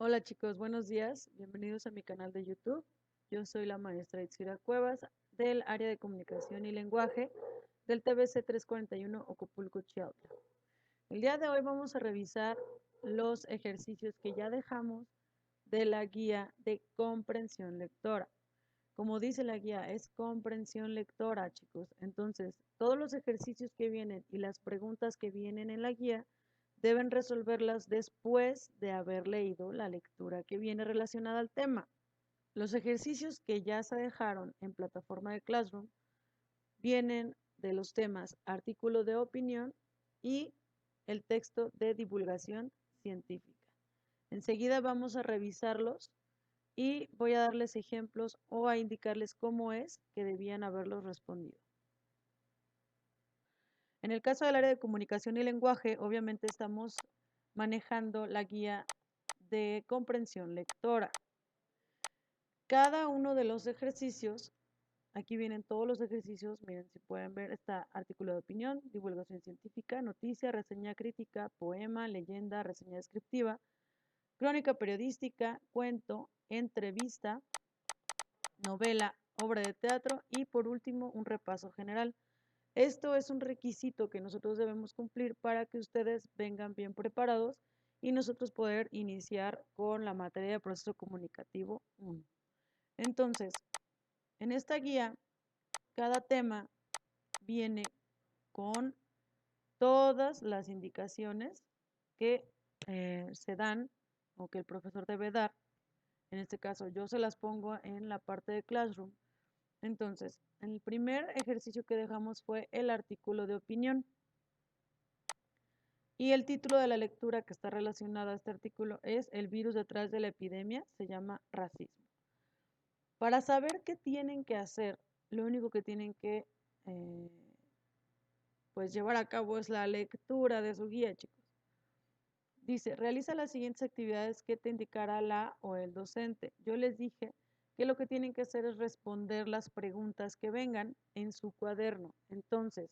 Hola chicos, buenos días. Bienvenidos a mi canal de YouTube. Yo soy la maestra Itzira Cuevas del área de comunicación y lenguaje del TBC 341 Ocopulco, Chiautla. El día de hoy vamos a revisar los ejercicios que ya dejamos de la guía de comprensión lectora. Como dice la guía, es comprensión lectora, chicos. Entonces, todos los ejercicios que vienen y las preguntas que vienen en la guía deben resolverlas después de haber leído la lectura que viene relacionada al tema. Los ejercicios que ya se dejaron en plataforma de Classroom vienen de los temas artículo de opinión y el texto de divulgación científica. Enseguida vamos a revisarlos y voy a darles ejemplos o a indicarles cómo es que debían haberlos respondido. En el caso del área de comunicación y lenguaje, obviamente estamos manejando la guía de comprensión lectora. Cada uno de los ejercicios, aquí vienen todos los ejercicios, miren si pueden ver, está artículo de opinión, divulgación científica, noticia, reseña crítica, poema, leyenda, reseña descriptiva, crónica periodística, cuento, entrevista, novela, obra de teatro y por último un repaso general. Esto es un requisito que nosotros debemos cumplir para que ustedes vengan bien preparados y nosotros poder iniciar con la materia de proceso comunicativo 1. Entonces, en esta guía, cada tema viene con todas las indicaciones que se dan o que el profesor debe dar. En este caso, yo se las pongo en la parte de Classroom. Entonces, el primer ejercicio que dejamos fue el artículo de opinión. Y el título de la lectura que está relacionada a este artículo es El virus detrás de la epidemia, se llama racismo. Para saber qué tienen que hacer, lo único que tienen que pues llevar a cabo es la lectura de su guía, chicos. Dice, realiza las siguientes actividades que te indicará la o el docente. Yo les dije que lo que tienen que hacer es responder las preguntas que vengan en su cuaderno. Entonces,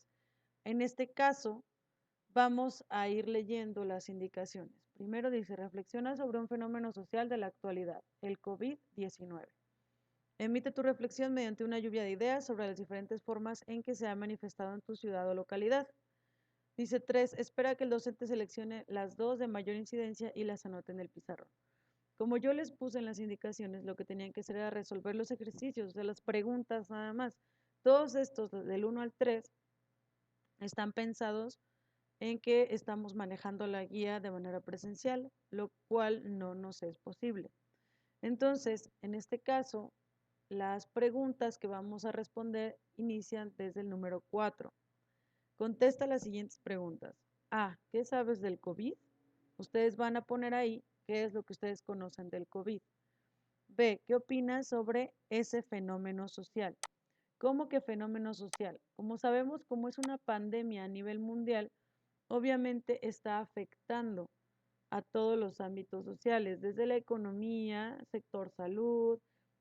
en este caso, vamos a ir leyendo las indicaciones. Primero dice, reflexiona sobre un fenómeno social de la actualidad, el COVID-19. Emite tu reflexión mediante una lluvia de ideas sobre las diferentes formas en que se ha manifestado en tu ciudad o localidad. Dice 3, espera que el docente seleccione las 2 de mayor incidencia y las anote en el pizarrón. Como yo les puse en las indicaciones, lo que tenían que hacer era resolver los ejercicios, de las preguntas nada más. Todos estos, del 1 al 3, están pensados en que estamos manejando la guía de manera presencial, lo cual no nos es posible. Entonces, en este caso, las preguntas que vamos a responder inician desde el número 4. Contesta las siguientes preguntas. A, ¿qué sabes del COVID? Ustedes van a poner ahí qué es lo que ustedes conocen del COVID. B, ¿qué opinas sobre ese fenómeno social? ¿Cómo que fenómeno social? Como sabemos, como es una pandemia a nivel mundial, obviamente está afectando a todos los ámbitos sociales, desde la economía, sector salud,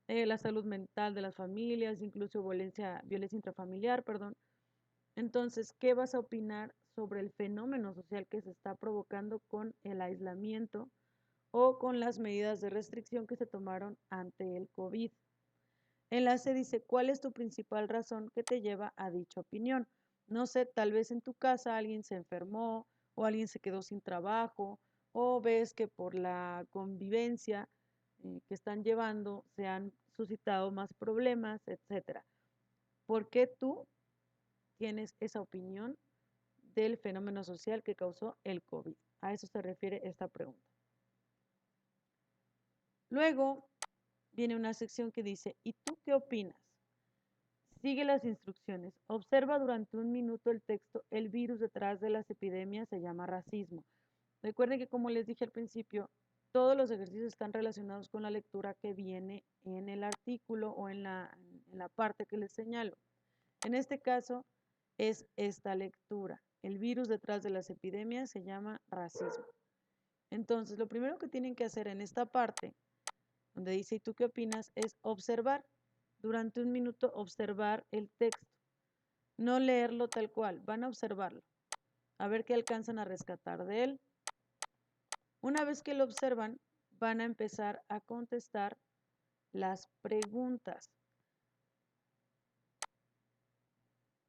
la salud mental de las familias, incluso violencia intrafamiliar, perdón. Entonces, ¿qué vas a opinar sobre el fenómeno social que se está provocando con el aislamiento o con las medidas de restricción que se tomaron ante el COVID? En la C dice, ¿cuál es tu principal razón que te lleva a dicha opinión? No sé, tal vez en tu casa alguien se enfermó o alguien se quedó sin trabajo o ves que por la convivencia que están llevando se han suscitado más problemas, etcétera. ¿Por qué tú tienes esa opinión del fenómeno social que causó el COVID? A eso se refiere esta pregunta. Luego viene una sección que dice, ¿y tú qué opinas? Sigue las instrucciones. Observa durante un minuto el texto. El virus detrás de las epidemias se llama racismo. Recuerden que como les dije al principio, todos los ejercicios están relacionados con la lectura que viene en el artículo o en la parte que les señalo. En este caso es esta lectura. El virus detrás de las epidemias se llama racismo. Entonces, lo primero que tienen que hacer en esta parte, donde dice, ¿y tú qué opinas?, es observar. Durante un minuto, observar el texto. No leerlo tal cual, van a observarlo. A ver qué alcanzan a rescatar de él. Una vez que lo observan, van a empezar a contestar las preguntas.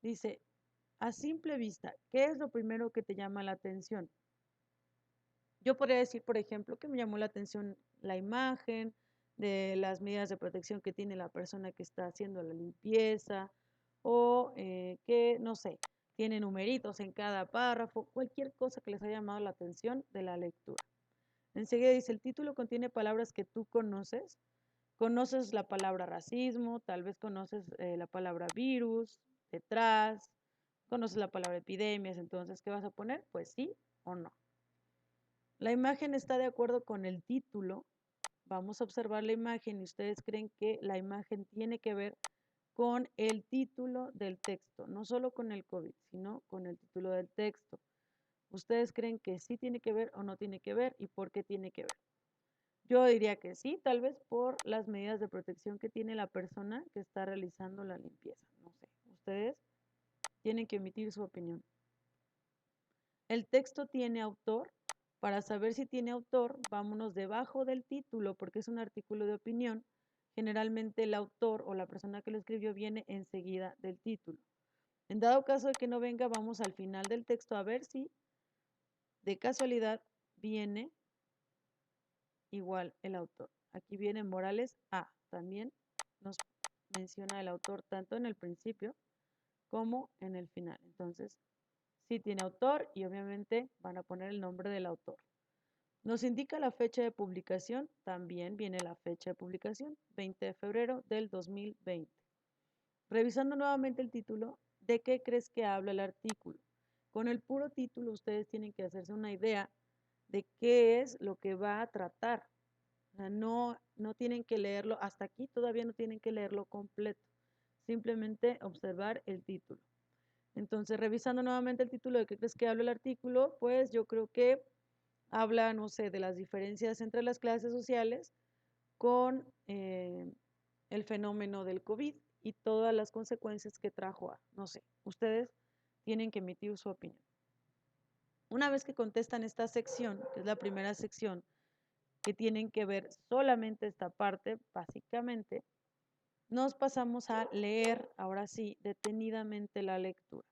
Dice, a simple vista, ¿qué es lo primero que te llama la atención? Yo podría decir, por ejemplo, que me llamó la atención la imagen de las medidas de protección que tiene la persona que está haciendo la limpieza o que, no sé, tiene numeritos en cada párrafo, cualquier cosa que les haya llamado la atención de la lectura. Enseguida dice, el título contiene palabras que tú conoces. Conoces la palabra racismo, tal vez conoces la palabra virus, detrás, conoces la palabra epidemias, entonces, ¿qué vas a poner? Pues sí o no. La imagen está de acuerdo con el título. Vamos a observar la imagen y ustedes creen que la imagen tiene que ver con el título del texto, no solo con el COVID, sino con el título del texto. ¿Ustedes creen que sí tiene que ver o no tiene que ver y por qué tiene que ver? Yo diría que sí, tal vez por las medidas de protección que tiene la persona que está realizando la limpieza. No sé, ustedes tienen que emitir su opinión. El texto tiene autor. Para saber si tiene autor, vámonos debajo del título porque es un artículo de opinión. Generalmente el autor o la persona que lo escribió viene enseguida del título. En dado caso de que no venga, vamos al final del texto a ver si de casualidad viene igual el autor. Aquí viene Morales A. También nos menciona el autor tanto en el principio como en el final. Entonces, sí tiene autor y obviamente van a poner el nombre del autor. Nos indica la fecha de publicación, también viene la fecha de publicación, 20 de febrero del 2020. Revisando nuevamente el título, ¿de qué crees que habla el artículo? Con el puro título ustedes tienen que hacerse una idea de qué es lo que va a tratar. O sea, no tienen que leerlo, hasta aquí todavía no tienen que leerlo completo, simplemente observar el título. Entonces, revisando nuevamente el título, ¿de qué crees que habla el artículo? Pues yo creo que habla, no sé, de las diferencias entre las clases sociales con el fenómeno del COVID y todas las consecuencias que trajo a, no sé, ustedes tienen que emitir su opinión. Una vez que contestan esta sección, que es la primera sección, que tienen que ver solamente esta parte, básicamente, nos pasamos a leer, ahora sí, detenidamente la lectura.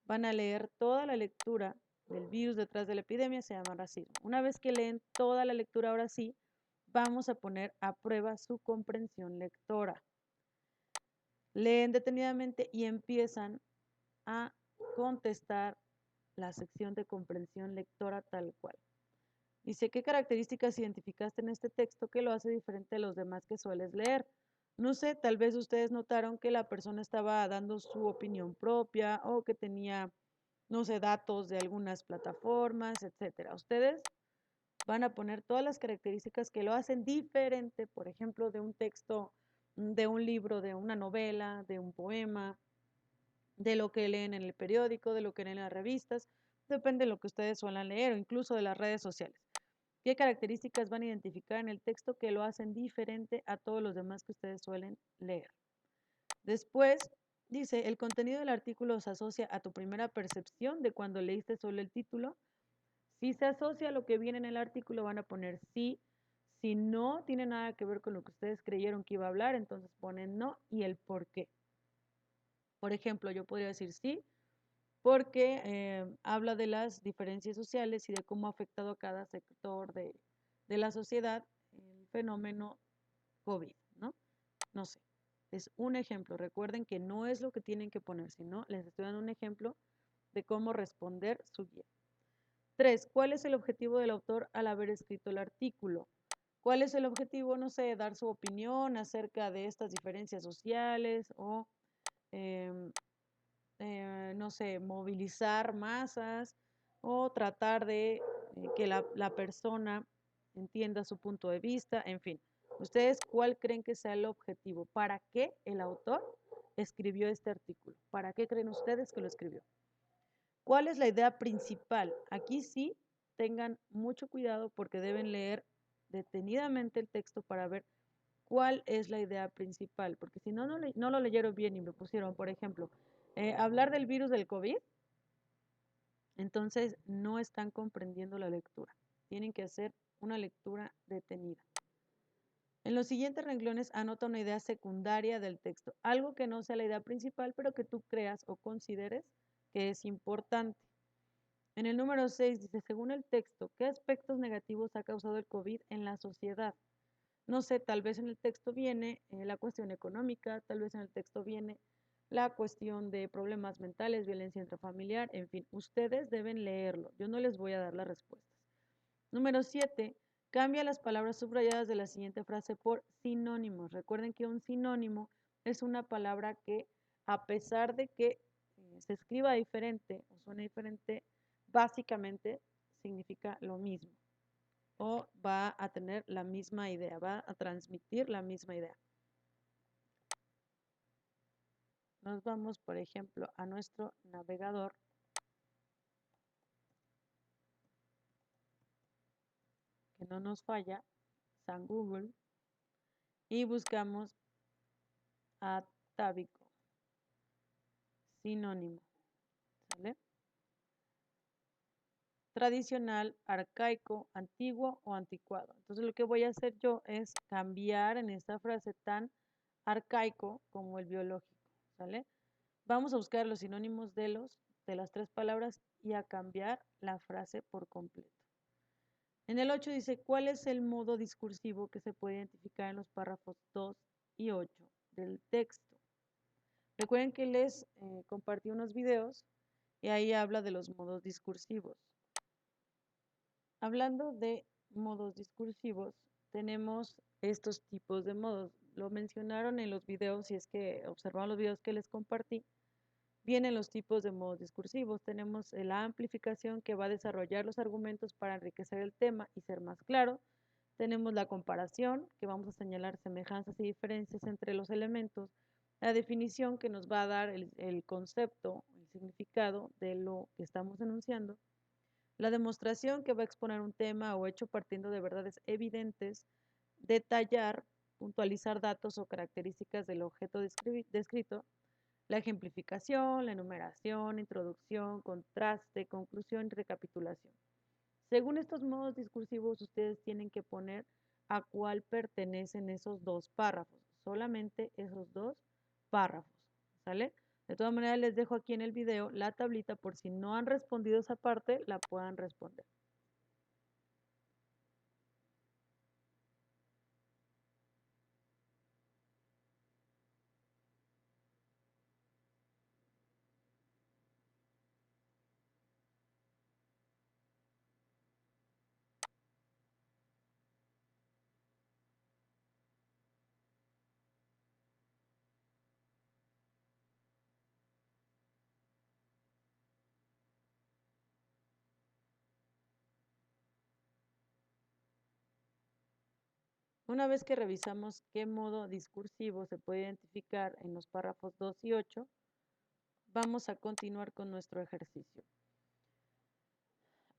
Van a leer toda la lectura del virus detrás de la epidemia, se llama racismo. Una vez que leen toda la lectura, ahora sí, vamos a poner a prueba su comprensión lectora. Leen detenidamente y empiezan a contestar la sección de comprensión lectora tal cual. Dice, ¿qué características identificaste en este texto que lo hace diferente a los demás que sueles leer? No sé, tal vez ustedes notaron que la persona estaba dando su opinión propia o que tenía, no sé, datos de algunas plataformas, etcétera. Ustedes van a poner todas las características que lo hacen diferente, por ejemplo, de un texto, de un libro, de una novela, de un poema, de lo que leen en el periódico, de lo que leen en las revistas, depende de lo que ustedes suelen leer o incluso de las redes sociales. ¿Qué características van a identificar en el texto que lo hacen diferente a todos los demás que ustedes suelen leer? Después, dice, el contenido del artículo se asocia a tu primera percepción de cuando leíste solo el título. Si se asocia a lo que viene en el artículo, van a poner sí. Si no tiene nada que ver con lo que ustedes creyeron que iba a hablar, entonces ponen no y el por qué. Por ejemplo, yo podría decir sí, porque habla de las diferencias sociales y de cómo ha afectado a cada sector de la sociedad el fenómeno COVID, ¿no? No sé, es un ejemplo. Recuerden que no es lo que tienen que poner, sino les estoy dando un ejemplo de cómo responder su guía. 3. ¿Cuál es el objetivo del autor al haber escrito el artículo? ¿Cuál es el objetivo? No sé, dar su opinión acerca de estas diferencias sociales o no sé, movilizar masas o tratar de que la persona entienda su punto de vista, en fin. ¿Ustedes cuál creen que sea el objetivo? ¿Para qué el autor escribió este artículo? ¿Para qué creen ustedes que lo escribió? ¿Cuál es la idea principal? Aquí sí tengan mucho cuidado porque deben leer detenidamente el texto para ver cuál es la idea principal, porque si no, no lo leyeron bien y me pusieron, por ejemplo, hablar del virus del COVID, entonces no están comprendiendo la lectura. Tienen que hacer una lectura detenida. En los siguientes renglones anota una idea secundaria del texto, algo que no sea la idea principal, pero que tú creas o consideres que es importante. En el número 6 dice, según el texto, ¿qué aspectos negativos ha causado el COVID en la sociedad? No sé, tal vez en el texto viene la cuestión económica, tal vez en el texto viene la cuestión de problemas mentales, violencia intrafamiliar, en fin, ustedes deben leerlo. Yo no les voy a dar las respuestas. Número 7, cambia las palabras subrayadas de la siguiente frase por sinónimos. Recuerden que un sinónimo es una palabra que, a pesar de que se escriba diferente o suene diferente, básicamente significa lo mismo o va a tener la misma idea, va a transmitir la misma idea. Nos vamos, por ejemplo, a nuestro navegador que no nos falla, San Google, y buscamos atávico, sinónimo, ¿sale? Tradicional, arcaico, antiguo o anticuado. Entonces lo que voy a hacer yo es cambiar en esta frase tan arcaico como el biológico, ¿sale? Vamos a buscar los sinónimos de las tres palabras y a cambiar la frase por completo. En el 8 dice, ¿cuál es el modo discursivo que se puede identificar en los párrafos 2 y 8 del texto? Recuerden que les compartí unos videos y ahí habla de los modos discursivos. Hablando de modos discursivos, tenemos estos tipos de modos. Lo mencionaron en los videos, si es que observaron los videos que les compartí. Vienen los tipos de modos discursivos. Tenemos la amplificación, que va a desarrollar los argumentos para enriquecer el tema y ser más claro. Tenemos la comparación, que vamos a señalar semejanzas y diferencias entre los elementos. La definición, que nos va a dar el concepto, el significado de lo que estamos enunciando. La demostración, que va a exponer un tema o hecho partiendo de verdades evidentes. Detallar, puntualizar datos o características del objeto descrito. La ejemplificación, la enumeración, introducción, contraste, conclusión y recapitulación. Según estos modos discursivos, ustedes tienen que poner a cuál pertenecen esos dos párrafos, solamente esos dos párrafos, ¿sale? De todas maneras, les dejo aquí en el video la tablita por si no han respondido esa parte, la puedan responder. Una vez que revisamos qué modo discursivo se puede identificar en los párrafos 2 y 8, vamos a continuar con nuestro ejercicio.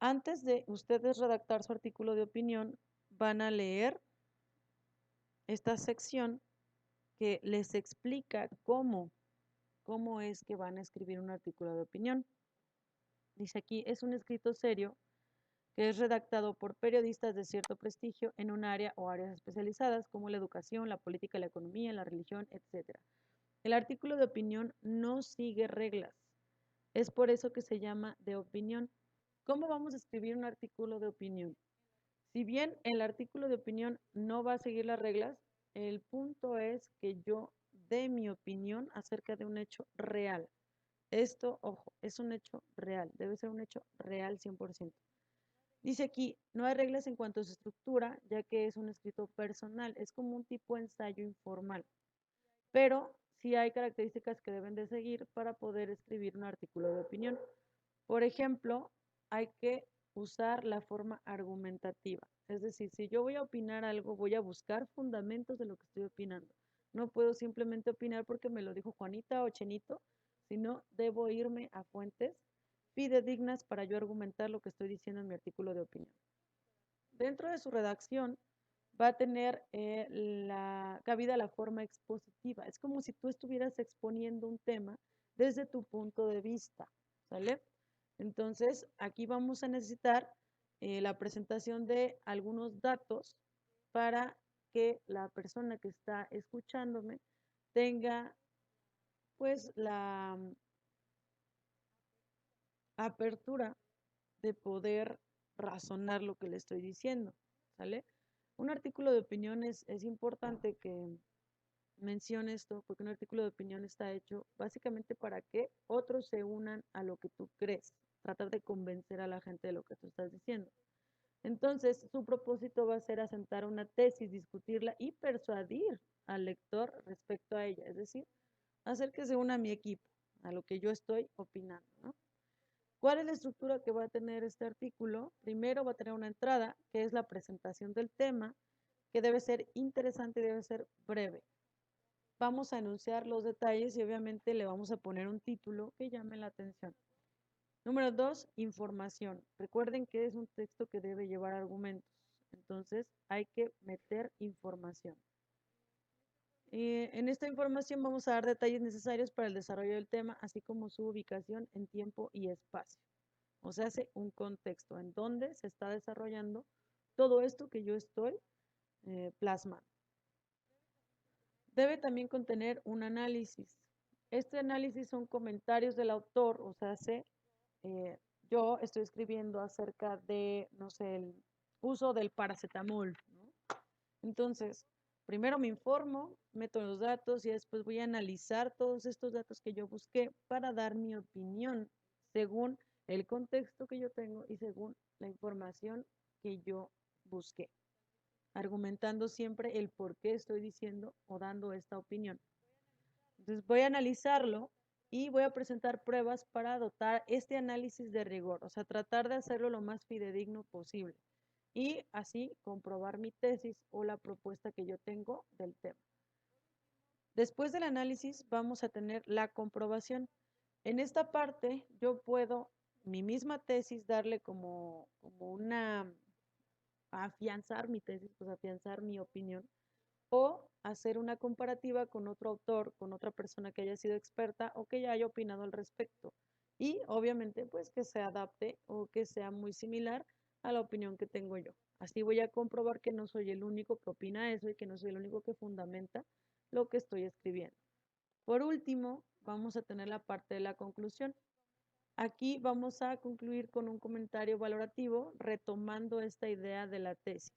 Antes de ustedes redactar su artículo de opinión, van a leer esta sección que les explica cómo es que van a escribir un artículo de opinión. Dice aquí, es un escrito serio que es redactado por periodistas de cierto prestigio en un área o áreas especializadas como la educación, la política, la economía, la religión, etc. El artículo de opinión no sigue reglas. Es por eso que se llama de opinión. ¿Cómo vamos a escribir un artículo de opinión? Si bien el artículo de opinión no va a seguir las reglas, el punto es que yo dé mi opinión acerca de un hecho real. Esto, ojo, es un hecho real, debe ser un hecho real 100%. Dice aquí, no hay reglas en cuanto a su estructura, ya que es un escrito personal, es como un tipo de ensayo informal, pero sí hay características que deben de seguir para poder escribir un artículo de opinión. Por ejemplo, hay que usar la forma argumentativa, es decir, si yo voy a opinar algo, voy a buscar fundamentos de lo que estoy opinando. No puedo simplemente opinar porque me lo dijo Juanita o Chenito, sino debo irme a fuentes fidedignas para yo argumentar lo que estoy diciendo en mi artículo de opinión. Dentro de su redacción va a tener la cabida la forma expositiva. Es como si tú estuvieras exponiendo un tema desde tu punto de vista, ¿sale? Entonces, aquí vamos a necesitar la presentación de algunos datos para que la persona que está escuchándome tenga pues la apertura de poder razonar lo que le estoy diciendo, ¿sale? Un artículo de opinión es importante que mencione esto, porque un artículo de opinión está hecho básicamente para que otros se unan a lo que tú crees, tratar de convencer a la gente de lo que tú estás diciendo. Entonces, su propósito va a ser asentar una tesis, discutirla y persuadir al lector respecto a ella, es decir, hacer que se una a mi equipo, a lo que yo estoy opinando, ¿no? ¿Cuál es la estructura que va a tener este artículo? Primero va a tener una entrada, que es la presentación del tema, que debe ser interesante y debe ser breve. Vamos a enunciar los detalles y obviamente le vamos a poner un título que llame la atención. Número 2, información. Recuerden que es un texto que debe llevar argumentos. Entonces, hay que meter información. En esta información vamos a dar detalles necesarios para el desarrollo del tema, así como su ubicación en tiempo y espacio. O sea, hace un contexto en donde se está desarrollando todo esto que yo estoy plasmando. Debe también contener un análisis. Este análisis son comentarios del autor, o sea, yo estoy escribiendo acerca de, no sé, el uso del paracetamol, ¿no? Entonces, primero me informo, meto los datos y después voy a analizar todos estos datos que yo busqué para dar mi opinión según el contexto que yo tengo y según la información que yo busqué, argumentando siempre el por qué estoy diciendo o dando esta opinión. Entonces voy a analizarlo y voy a presentar pruebas para dotar este análisis de rigor, o sea, tratar de hacerlo lo más fidedigno posible y así comprobar mi tesis o la propuesta que yo tengo del tema. Después del análisis vamos a tener la comprobación. En esta parte yo puedo mi misma tesis darle como una, afianzar mi tesis, pues afianzar mi opinión o hacer una comparativa con otro autor, con otra persona que haya sido experta o que ya haya opinado al respecto. Y obviamente pues que se adapte o que sea muy similar a la opinión que tengo yo. Así voy a comprobar que no soy el único que opina eso y que no soy el único que fundamenta lo que estoy escribiendo. Por último, vamos a tener la parte de la conclusión. Aquí vamos a concluir con un comentario valorativo retomando esta idea de la tesis.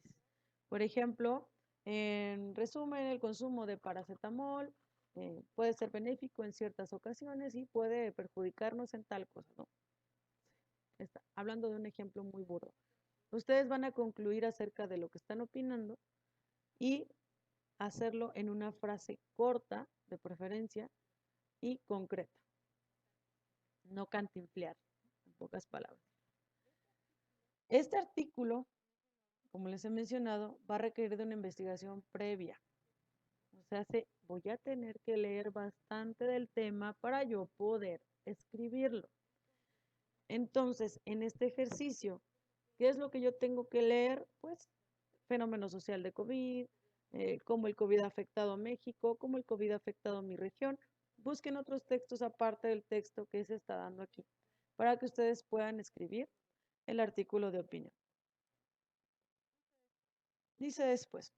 Por ejemplo, en resumen, el consumo de paracetamol puede ser benéfico en ciertas ocasiones y puede perjudicarnos en tal cosa, ¿no? Hablando de un ejemplo muy burdo. Ustedes van a concluir acerca de lo que están opinando y hacerlo en una frase corta, de preferencia, y concreta. No cantinflear, en pocas palabras. Este artículo, como les he mencionado, va a requerir de una investigación previa. O sea, voy a tener que leer bastante del tema para yo poder escribirlo. Entonces, en este ejercicio, ¿qué es lo que yo tengo que leer? Pues, fenómeno social de COVID, cómo el COVID ha afectado a México, cómo el COVID ha afectado a mi región. Busquen otros textos aparte del texto que se está dando aquí, para que ustedes puedan escribir el artículo de opinión. Dice después,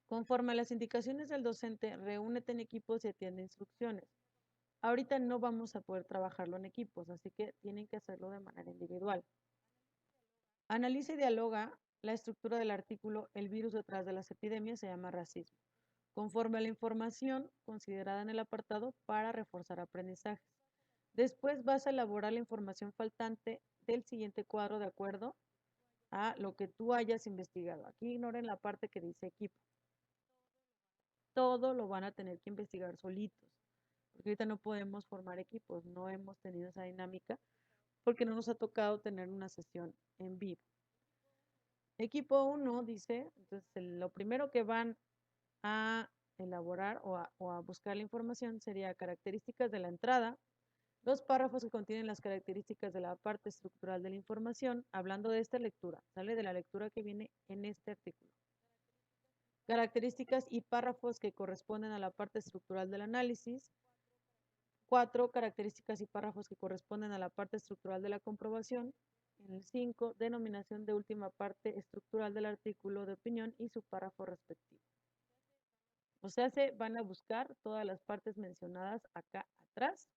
conforme a las indicaciones del docente, reúnete en equipos y atiende instrucciones. Ahorita no vamos a poder trabajarlo en equipos, así que tienen que hacerlo de manera individual. Analiza y dialoga la estructura del artículo. El virus detrás de las epidemias se llama racismo, conforme a la información considerada en el apartado para reforzar aprendizajes. Después vas a elaborar la información faltante del siguiente cuadro de acuerdo a lo que tú hayas investigado. Aquí ignoren la parte que dice equipo. Todo lo van a tener que investigar solitos, porque ahorita no podemos formar equipos, no hemos tenido esa dinámica, porque no nos ha tocado tener una sesión en vivo. Equipo 1 dice, entonces lo primero que van a elaborar o a buscar la información sería características de la entrada, los párrafos que contienen las características de la parte estructural de la información, hablando de esta lectura, sale de la lectura que viene en este artículo. Características y párrafos que corresponden a la parte estructural del análisis. 4 características y párrafos que corresponden a la parte estructural de la comprobación. En el 5, denominación de última parte estructural del artículo de opinión y su párrafo respectivo. O sea, se van a buscar todas las partes mencionadas acá atrás.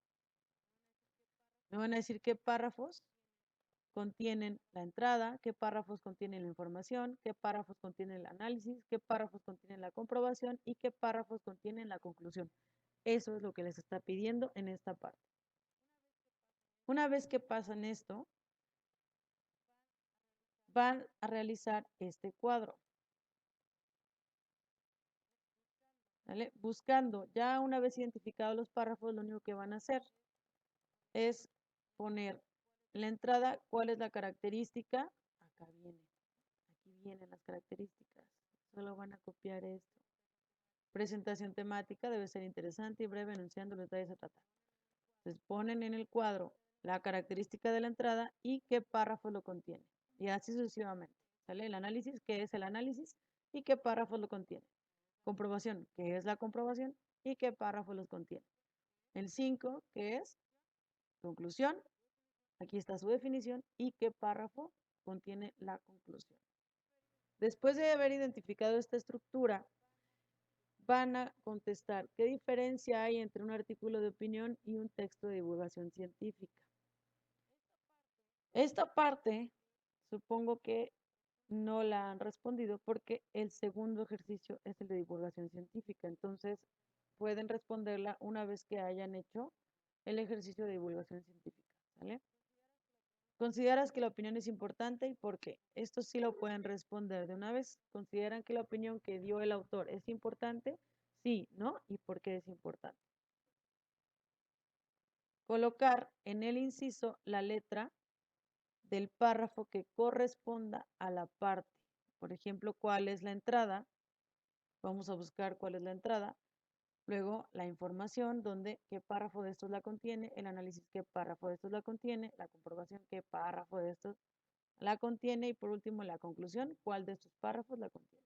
Me van a decir qué párrafos contienen la entrada, qué párrafos contienen la información, qué párrafos contienen el análisis, qué párrafos contienen la comprobación y qué párrafos contienen la conclusión. Eso es lo que les está pidiendo en esta parte. Una vez que pasan esto, van a realizar este cuadro. ¿Vale? Buscando, ya una vez identificados los párrafos, lo único que van a hacer es poner en la entrada cuál es la característica. Acá viene, aquí vienen las características. Solo van a copiar esto. Presentación temática debe ser interesante y breve, enunciando los detalles a tratar. Entonces ponen en el cuadro la característica de la entrada y qué párrafo lo contiene. Y así sucesivamente. ¿Sale? El análisis, qué es el análisis y qué párrafo lo contiene. Comprobación, qué es la comprobación y qué párrafo los contiene. El 5, que es conclusión. Aquí está su definición y qué párrafo contiene la conclusión. Después de haber identificado esta estructura, van a contestar qué diferencia hay entre un artículo de opinión y un texto de divulgación científica. Esta parte, supongo que no la han respondido porque el segundo ejercicio es el de divulgación científica. Entonces, pueden responderla una vez que hayan hecho el ejercicio de divulgación científica. ¿Vale? ¿Consideras que la opinión es importante y por qué? Esto sí lo pueden responder de una vez. ¿Consideran que la opinión que dio el autor es importante? Sí, ¿no? ¿Y por qué es importante? Colocar en el inciso la letra del párrafo que corresponda a la parte. Por ejemplo, ¿cuál es la entrada? Vamos a buscar cuál es la entrada. Luego, la información, donde qué párrafo de estos la contiene, el análisis, qué párrafo de estos la contiene, la comprobación, qué párrafo de estos la contiene y por último la conclusión, cuál de estos párrafos la contiene.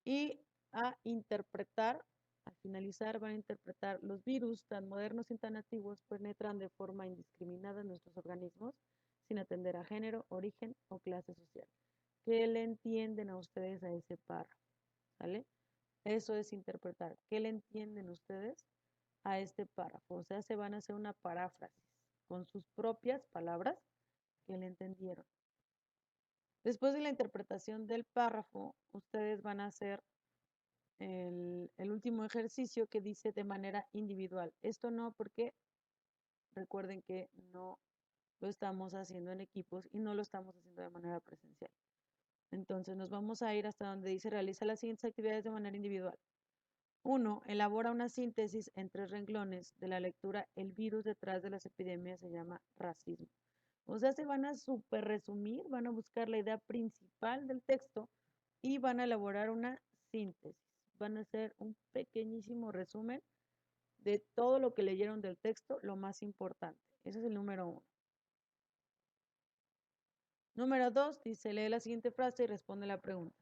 Y a interpretar, al finalizar van a interpretar los virus tan modernos y tan antiguos penetran de forma indiscriminada en nuestros organismos sin atender a género, origen o clase social. ¿Qué le entienden a ustedes a ese párrafo? ¿Sale? Eso es interpretar. ¿Qué le entienden ustedes a este párrafo? O sea, se van a hacer una paráfrasis con sus propias palabras que le entendieron. Después de la interpretación del párrafo, ustedes van a hacer el último ejercicio que dice de manera individual. Esto no porque recuerden que no lo estamos haciendo en equipos y no lo estamos haciendo de manera presencial. Entonces nos vamos a ir hasta donde dice realiza las siguientes actividades de manera individual. 1. Elabora una síntesis en 3 renglones de la lectura El virus detrás de las epidemias se llama racismo. O sea, se van a súper resumir, van a buscar la idea principal del texto y van a elaborar una síntesis. Van a hacer un pequeñísimo resumen de todo lo que leyeron del texto, lo más importante. Ese es el número 1. Número 2, dice, lee la siguiente frase y responde la pregunta.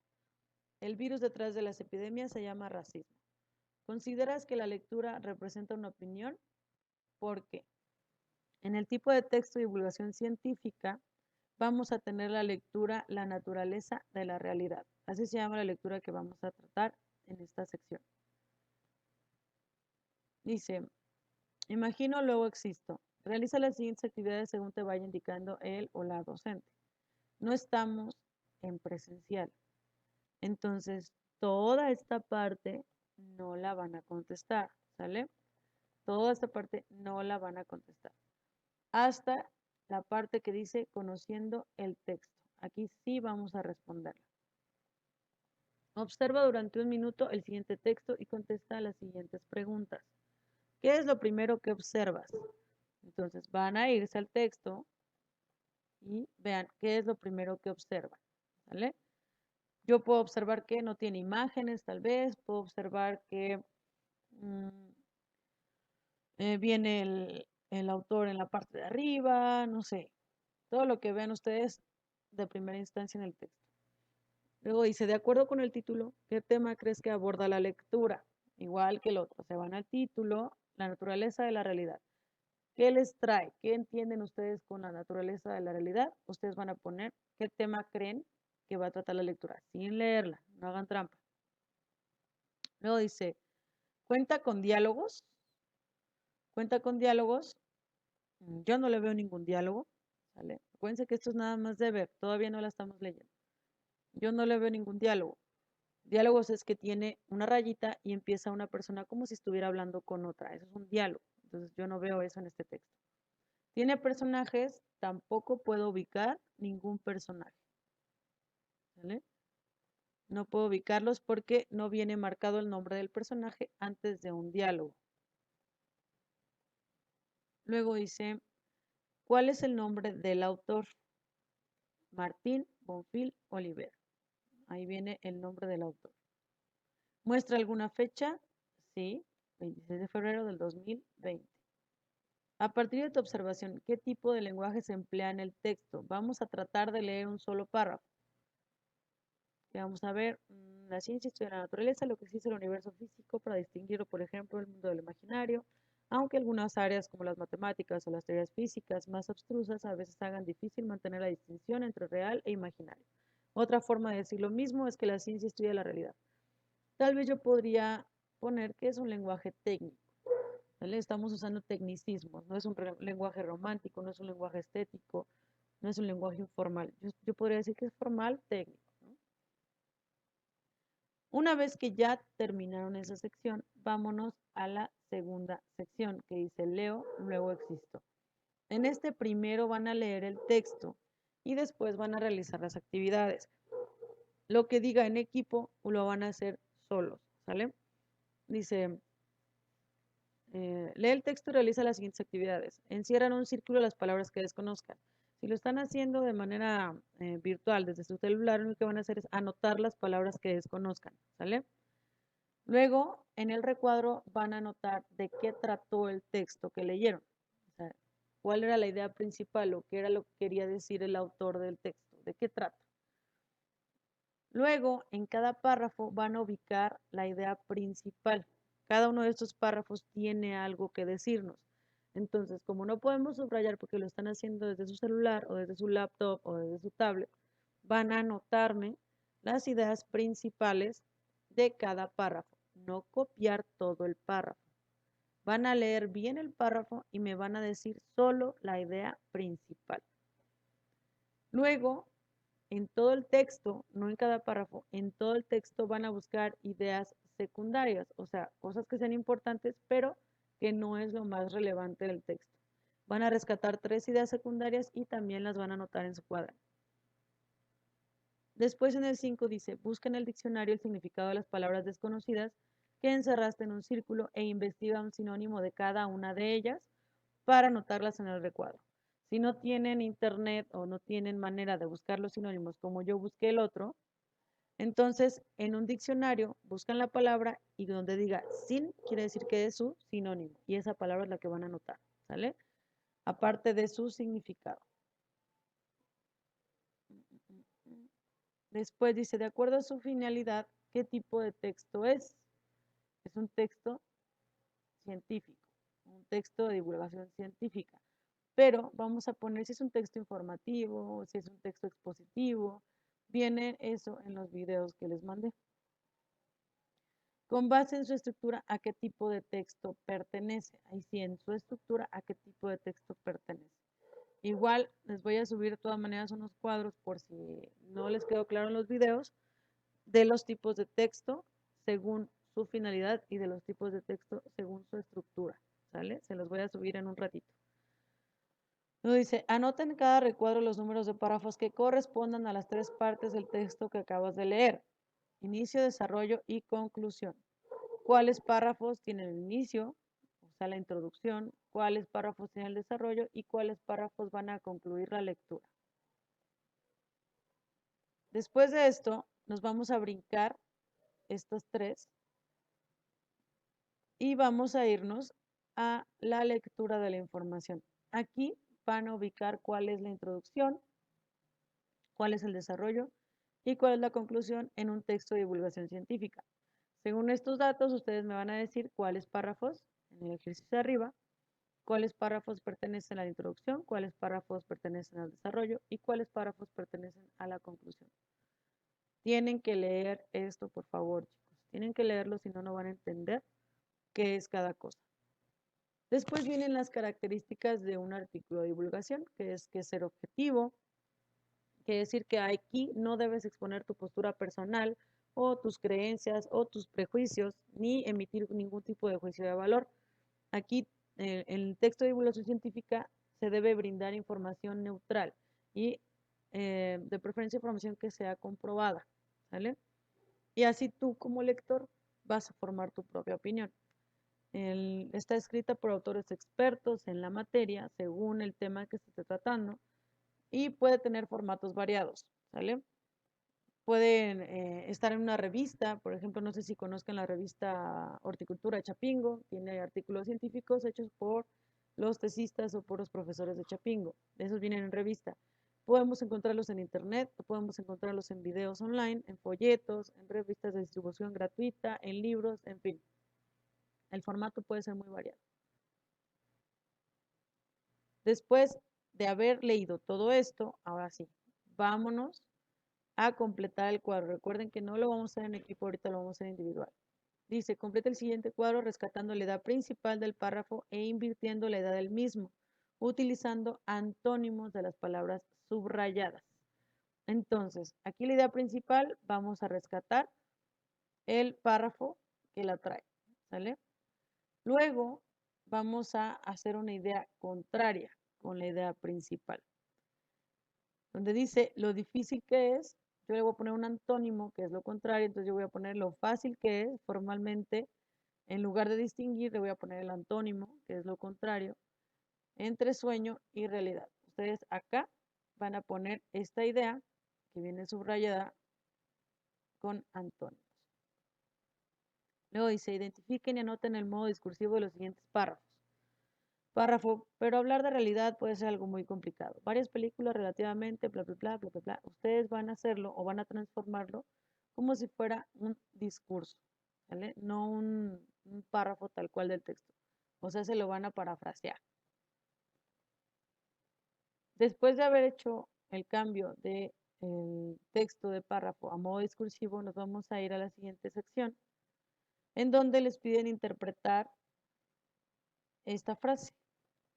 El virus detrás de las epidemias se llama racismo. ¿Consideras que la lectura representa una opinión? ¿Por qué? En el tipo de texto de divulgación científica vamos a tener la lectura La naturaleza de la realidad. Así se llama la lectura que vamos a tratar en esta sección. Dice, imagino, luego existo. Realiza las siguientes actividades según te vaya indicando él o la docente. No estamos en presencial. Entonces, toda esta parte no la van a contestar, ¿sale? Toda esta parte no la van a contestar. Hasta la parte que dice conociendo el texto. Aquí sí vamos a responderla. Observa durante 1 minuto el siguiente texto y contesta las siguientes preguntas. ¿Qué es lo primero que observas? Entonces van a irse al texto y vean qué es lo primero que observan. ¿Vale? Yo puedo observar que no tiene imágenes, tal vez. Puedo observar que viene el autor en la parte de arriba, no sé. Todo lo que vean ustedes de primera instancia en el texto. Luego dice, de acuerdo con el título, ¿qué tema crees que aborda la lectura? Igual que el otro, se van al título, la naturaleza de la realidad. ¿Qué les trae? ¿Qué entienden ustedes con la naturaleza de la realidad? Ustedes van a poner qué tema creen que va a tratar la lectura, sin leerla, no hagan trampa. Luego dice, cuenta con diálogos. Cuenta con diálogos. Yo no le veo ningún diálogo. ¿Sale? Acuérdense que esto es nada más de ver, todavía no la estamos leyendo. Yo no le veo ningún diálogo. Diálogos es que tiene una rayita y empieza una persona como si estuviera hablando con otra. Eso es un diálogo. Entonces yo no veo eso en este texto. Tiene personajes, tampoco puedo ubicar ningún personaje. ¿Vale? No puedo ubicarlos porque no viene marcado el nombre del personaje antes de un diálogo. Luego dice, ¿cuál es el nombre del autor? Martín Bonfil Oliver. Ahí viene el nombre del autor. ¿Muestra alguna fecha? Sí, 26 de febrero del 2020. A partir de tu observación, ¿qué tipo de lenguaje se emplea en el texto? Vamos a tratar de leer un solo párrafo. Vamos a ver, la ciencia estudia la naturaleza, lo que existe en el universo físico para distinguirlo, por ejemplo, del mundo del imaginario, aunque algunas áreas como las matemáticas o las teorías físicas más abstrusas a veces hagan difícil mantener la distinción entre real e imaginario. Otra forma de decir lo mismo es que la ciencia estudia la realidad. Tal vez yo podría poner que es un lenguaje técnico. ¿Vale? Estamos usando tecnicismos, no es un lenguaje romántico, no es un lenguaje estético, no es un lenguaje informal. Yo podría decir que es formal, técnico. ¿No? Una vez que ya terminaron esa sección, vámonos a la segunda sección que dice leo, luego existo. En este primero van a leer el texto y después van a realizar las actividades. Lo que diga en equipo lo van a hacer solos, ¿sale? Dice, lee el texto y realiza las siguientes actividades. Encierran un círculo las palabras que desconozcan. Si lo están haciendo de manera virtual desde su celular, lo que van a hacer es anotar las palabras que desconozcan, ¿sale? Luego, en el recuadro van a anotar de qué trató el texto que leyeron. O sea, cuál era la idea principal o qué era lo que quería decir el autor del texto, de qué trata. Luego, en cada párrafo van a ubicar la idea principal. Cada uno de estos párrafos tiene algo que decirnos. Entonces, como no podemos subrayar porque lo están haciendo desde su celular o desde su laptop o desde su tablet, van a anotarme las ideas principales de cada párrafo, no copiar todo el párrafo. Van a leer bien el párrafo y me van a decir solo la idea principal. Luego, en todo el texto, no en cada párrafo, en todo el texto van a buscar ideas secundarias, o sea, cosas que sean importantes, pero que no es lo más relevante del texto. Van a rescatar 3 ideas secundarias y también las van a anotar en su cuaderno. Después en el 5 dice, busca en el diccionario el significado de las palabras desconocidas que encerraste en un círculo e investiga un sinónimo de cada una de ellas para anotarlas en el recuadro. Si no tienen internet o no tienen manera de buscar los sinónimos como yo busqué el otro, entonces en un diccionario buscan la palabra y donde diga sin quiere decir que es su sinónimo y esa palabra es la que van a anotar, ¿sale? Aparte de su significado. Después dice, de acuerdo a su finalidad, ¿qué tipo de texto es? Es un texto científico, un texto de divulgación científica. Pero vamos a poner si es un texto informativo, si es un texto expositivo. Viene eso en los videos que les mandé. Con base en su estructura, ¿a qué tipo de texto pertenece? Ahí sí, en su estructura, ¿a qué tipo de texto pertenece? Igual les voy a subir de todas maneras unos cuadros por si no les quedó claro en los videos de los tipos de texto según su finalidad y de los tipos de texto según su estructura, ¿sale? Se los voy a subir en un ratito. Luego dice, anota en cada recuadro los números de párrafos que correspondan a las 3 partes del texto que acabas de leer. Inicio, desarrollo y conclusión. ¿Cuáles párrafos tienen el inicio? O sea, la introducción. ¿Cuáles párrafos tienen el desarrollo? Y cuáles párrafos van a concluir la lectura. Después de esto, nos vamos a brincar estos 3 y vamos a irnos a la lectura de la información. Aquí van a ubicar cuál es la introducción, cuál es el desarrollo y cuál es la conclusión en un texto de divulgación científica. Según estos datos, ustedes me van a decir cuáles párrafos, en el ejercicio de arriba, cuáles párrafos pertenecen a la introducción, cuáles párrafos pertenecen al desarrollo y cuáles párrafos pertenecen a la conclusión. Tienen que leer esto, por favor, chicos. Tienen que leerlo, si no, no van a entender qué es cada cosa. Después vienen las características de un artículo de divulgación, que es ser objetivo, quiere decir que aquí no debes exponer tu postura personal o tus creencias o tus prejuicios, ni emitir ningún tipo de juicio de valor. Aquí, en el texto de divulgación científica, se debe brindar información neutral y de preferencia información que sea comprobada, ¿vale? Y así tú como lector vas a formar tu propia opinión. Está escrita por autores expertos en la materia según el tema que se esté tratando y puede tener formatos variados, ¿sale? Pueden estar en una revista, por ejemplo, no sé si conozcan la revista Horticultura de Chapingo, tiene artículos científicos hechos por los tesistas o por los profesores de Chapingo, esos vienen en revista. Podemos encontrarlos en internet, podemos encontrarlos en videos online, en folletos, en revistas de distribución gratuita, en libros, en fin. El formato puede ser muy variado. Después de haber leído todo esto, ahora sí, vámonos a completar el cuadro. Recuerden que no lo vamos a hacer en equipo, ahorita lo vamos a hacer individual. Dice, completa el siguiente cuadro rescatando la idea principal del párrafo e invirtiendo la idea del mismo, utilizando antónimos de las palabras subrayadas. Entonces, aquí la idea principal, vamos a rescatar el párrafo que la trae, ¿sale? Luego, vamos a hacer una idea contraria con la idea principal, donde dice lo difícil que es. Yo le voy a poner un antónimo, que es lo contrario, entonces yo voy a poner lo fácil que es, formalmente, en lugar de distinguir, le voy a poner el antónimo, que es lo contrario, entre sueño y realidad. Ustedes acá van a poner esta idea, que viene subrayada con antónimos. Luego dice, identifiquen y anoten el modo discursivo de los siguientes párrafos. Párrafo, pero hablar de realidad puede ser algo muy complicado. Varias películas relativamente, bla, bla, bla, bla, bla, bla. Ustedes van a hacerlo o van a transformarlo como si fuera un discurso, ¿vale? No un párrafo tal cual del texto. O sea, se lo van a parafrasear. Después de haber hecho el cambio de el texto de párrafo a modo discursivo, nos vamos a ir a la siguiente sección, en donde les piden interpretar esta frase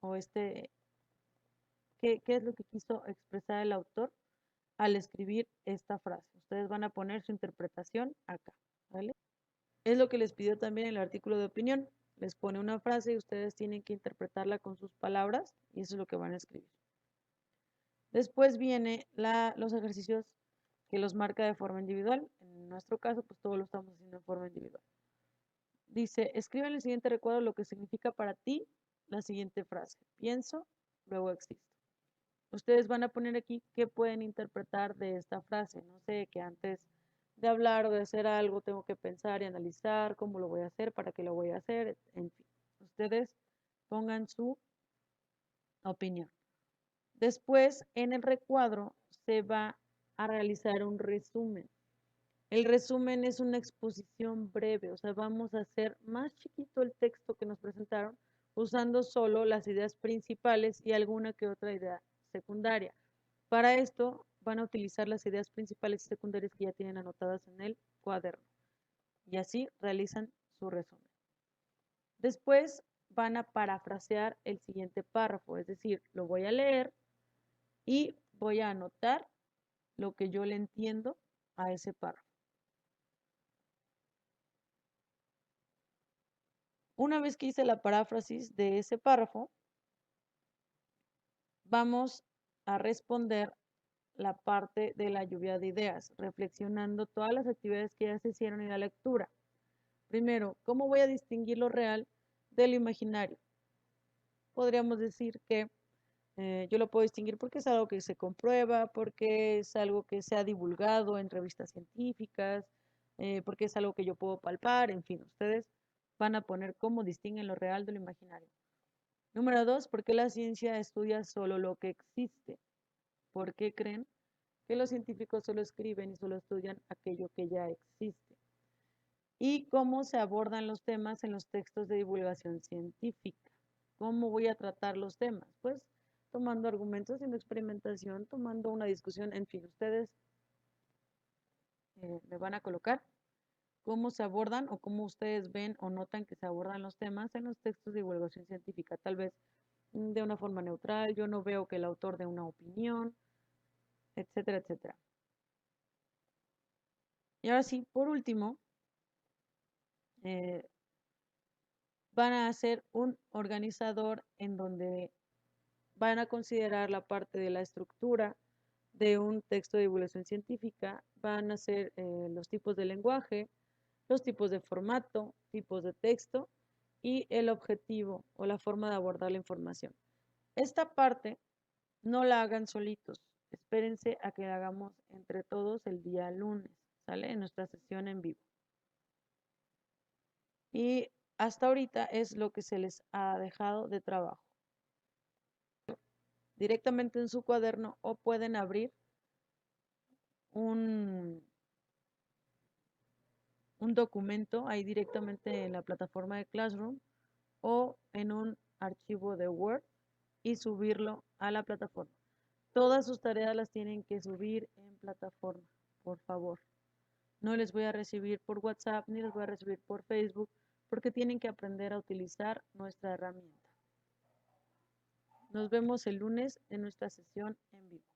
o qué es lo que quiso expresar el autor al escribir esta frase. Ustedes van a poner su interpretación acá, ¿vale? Es lo que les pidió también el artículo de opinión. Les pone una frase y ustedes tienen que interpretarla con sus palabras y eso es lo que van a escribir. Después viene los ejercicios que los marca de forma individual. En nuestro caso, pues todo lo estamos haciendo en forma individual. Dice, escribe en el siguiente recuadro lo que significa para ti la siguiente frase. Pienso, luego existo. Ustedes van a poner aquí qué pueden interpretar de esta frase. No sé, que antes de hablar o de hacer algo tengo que pensar y analizar cómo lo voy a hacer, para qué lo voy a hacer, en fin. Ustedes pongan su opinión. Después, en el recuadro se va a realizar un resumen. El resumen es una exposición breve, o sea, vamos a hacer más chiquito el texto que nos presentaron, usando solo las ideas principales y alguna que otra idea secundaria. Para esto van a utilizar las ideas principales y secundarias que ya tienen anotadas en el cuaderno. Y así realizan su resumen. Después van a parafrasear el siguiente párrafo, es decir, lo voy a leer y voy a anotar lo que yo le entiendo a ese párrafo. Una vez que hice la paráfrasis de ese párrafo, vamos a responder la parte de la lluvia de ideas, reflexionando todas las actividades que ya se hicieron en la lectura. Primero, ¿cómo voy a distinguir lo real de lo imaginario? Podríamos decir que yo lo puedo distinguir porque es algo que se comprueba, porque es algo que se ha divulgado en revistas científicas, porque es algo que yo puedo palpar, en fin, ustedes van a poner cómo distinguen lo real de lo imaginario. Número 2, ¿por qué la ciencia estudia solo lo que existe? ¿Por qué creen que los científicos solo escriben y solo estudian aquello que ya existe? Y cómo se abordan los temas en los textos de divulgación científica. ¿Cómo voy a tratar los temas? Pues tomando argumentos, haciendo experimentación, tomando una discusión, en fin, ustedes me van a colocar cómo se abordan o cómo ustedes ven o notan que se abordan los temas en los textos de divulgación científica. Tal vez de una forma neutral, yo no veo que el autor dé una opinión, etcétera, etcétera. Y ahora sí, por último, eh, van a hacer un organizador en donde van a considerar la parte de la estructura de un texto de divulgación científica, van a ser los tipos de lenguaje, los tipos de formato, tipos de texto y el objetivo o la forma de abordar la información. Esta parte no la hagan solitos, espérense a que la hagamos entre todos el día lunes, ¿sale? En nuestra sesión en vivo. Y hasta ahorita es lo que se les ha dejado de trabajo. Directamente en su cuaderno o pueden abrir un documento ahí directamente en la plataforma de Classroom o en un archivo de Word y subirlo a la plataforma. Todas sus tareas las tienen que subir en plataforma, por favor. No les voy a recibir por WhatsApp ni les voy a recibir por Facebook porque tienen que aprender a utilizar nuestra herramienta. Nos vemos el lunes en nuestra sesión en vivo.